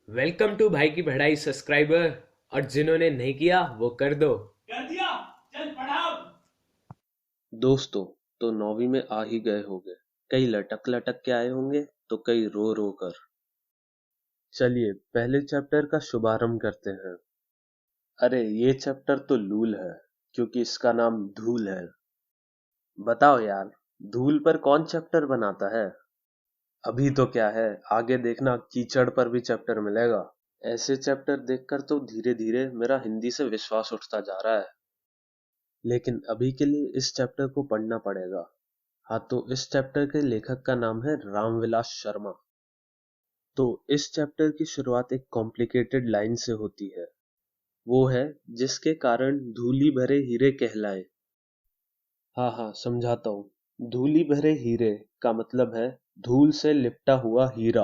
Welcome to भाई की बढ़ाई सब्सक्राइबर। और जिन्होंने नहीं किया वो कर दो। कर दिया। चल पढ़ा अब। दोस्तों, तो 9वीं में आ ही गए होंगे। कई लटक लटक के आए होंगे तो कई रो रो कर। चलिए पहले चैप्टर का शुभारंभ करते हैं। अरे ये चैप्टर तो लूल है, क्योंकि इसका नाम धूल है। बताओ यार, धूल पर कौन चैप्टर बनाता है? अभी तो क्या है, आगे देखना कीचड़ पर भी चैप्टर मिलेगा। ऐसे चैप्टर देखकर तो धीरे धीरे मेरा हिंदी से विश्वास उठता जा रहा है। लेकिन अभी के लिए इस चैप्टर को पढ़ना पड़ेगा। हाँ, तो इस चैप्टर के लेखक का नाम है रामविलास शर्मा। तो इस चैप्टर की शुरुआत एक कॉम्प्लिकेटेड लाइन से होती है। वो है, जिसके कारण धूली भरे हीरे कहलाए। हाँ हाँ, समझाता हूँ। धूली भरे हीरे का मतलब है धूल से लिपटा हुआ हीरा।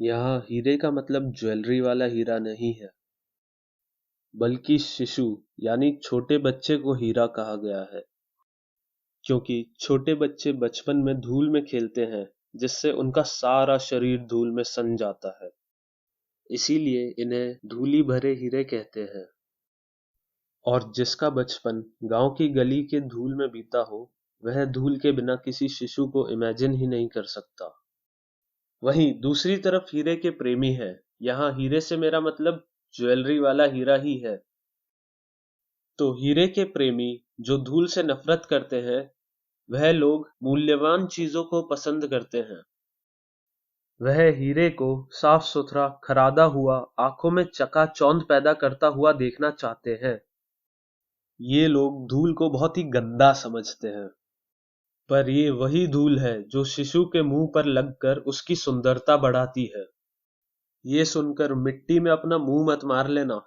यहाँ हीरे का मतलब ज्वेलरी वाला हीरा नहीं है, बल्कि शिशु यानी छोटे बच्चे को हीरा कहा गया है। क्योंकि छोटे बच्चे बचपन में धूल में खेलते हैं, जिससे उनका सारा शरीर धूल में सन जाता है। इसीलिए इन्हें धूली भरे हीरे कहते हैं। और जिसका बचपन गांव की गली के धूल में बीता हो, वह धूल के बिना किसी शिशु को इमेजिन ही नहीं कर सकता। वहीं दूसरी तरफ हीरे के प्रेमी है। यहाँ हीरे से मेरा मतलब ज्वेलरी वाला हीरा ही है। तो हीरे के प्रेमी जो धूल से नफरत करते हैं, वह लोग मूल्यवान चीजों को पसंद करते हैं। वह हीरे को साफ सुथरा खरादा हुआ, आंखों में चकाचौंध पैदा करता हुआ देखना चाहते हैं। ये लोग धूल को बहुत ही गंदा समझते हैं, पर ये वही धूल है जो शिशु के मुंह पर लगकर उसकी सुंदरता बढ़ाती है। ये सुनकर मिट्टी में अपना मुंह मत मार लेना।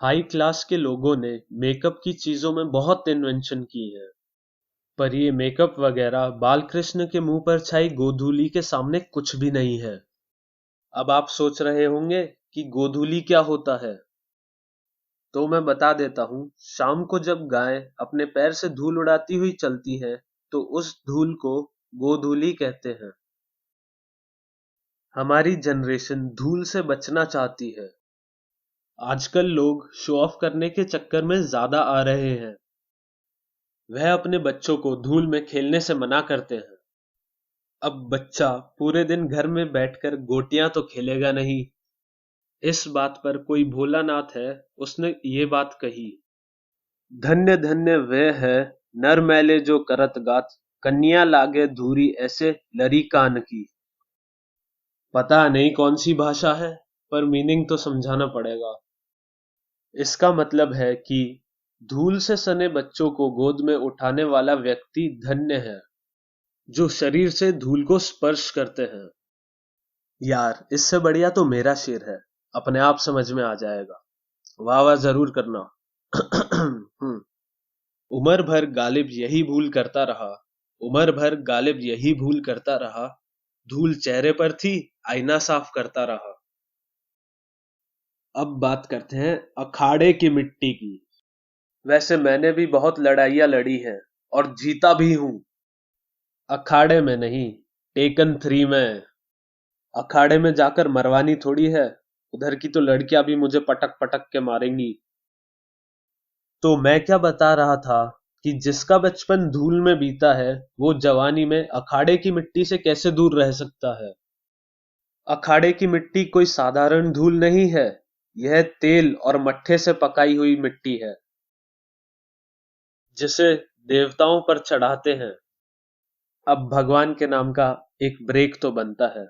हाई क्लास के लोगों ने मेकअप की चीजों में बहुत इन्वेंशन की है, पर ये मेकअप वगैरह बालकृष्ण के मुंह पर छाई गोधूली के सामने कुछ भी नहीं है। अब आप सोच रहे होंगे कि गोधूली क्या होता है, तो मैं बता देता हूँ। शाम को जब गाय अपने पैर से धूल उड़ाती हुई चलती है, तो उस धूल को गोधूली कहते हैं। हमारी जनरेशन धूल से बचना चाहती है। आजकल लोग शो ऑफ करने के चक्कर में ज्यादा आ रहे हैं। वह अपने बच्चों को धूल में खेलने से मना करते हैं। अब बच्चा पूरे दिन घर में बैठकर गोटियां तो खेलेगा नहीं। इस बात पर कोई भोलानाथ है, उसने ये बात कही। धन्य धन्य वे है, नर मैले जो करत गात, कन्या लागे धूरी ऐसे लरी कान की। पता नहीं कौन सी भाषा है, पर मीनिंग तो समझाना पड़ेगा। इसका मतलब है कि धूल से सने बच्चों को गोद में उठाने वाला व्यक्ति धन्य है, जो शरीर से धूल को स्पर्श करते हैं। यार, इससे बढ़िया तो मेरा शेर है, अपने आप समझ में आ जाएगा। वाह वाह जरूर करना। उम्र भर गालिब यही भूल करता रहा। उम्र भर गालिब यही भूल करता रहा। धूल चेहरे पर थी, आईना साफ करता रहा। अब बात करते हैं अखाड़े की मिट्टी की। वैसे मैंने भी बहुत लड़ाइयां लड़ी हैं, और जीता भी हूं। अखाड़े में नहीं, टेकन 3 में। अखाड़े में जाकर मरवानी थोड़ी है, उधर की तो लड़कियां भी मुझे पटक पटक के मारेंगी। तो मैं क्या बता रहा था कि जिसका बचपन धूल में बीता है, वो जवानी में अखाड़े की मिट्टी से कैसे दूर रह सकता है। अखाड़े की मिट्टी कोई साधारण धूल नहीं है, यह तेल और मट्ठे से पकाई हुई मिट्टी है, जिसे देवताओं पर चढ़ाते हैं। अब भगवान के नाम का एक ब्रेक तो बनता है।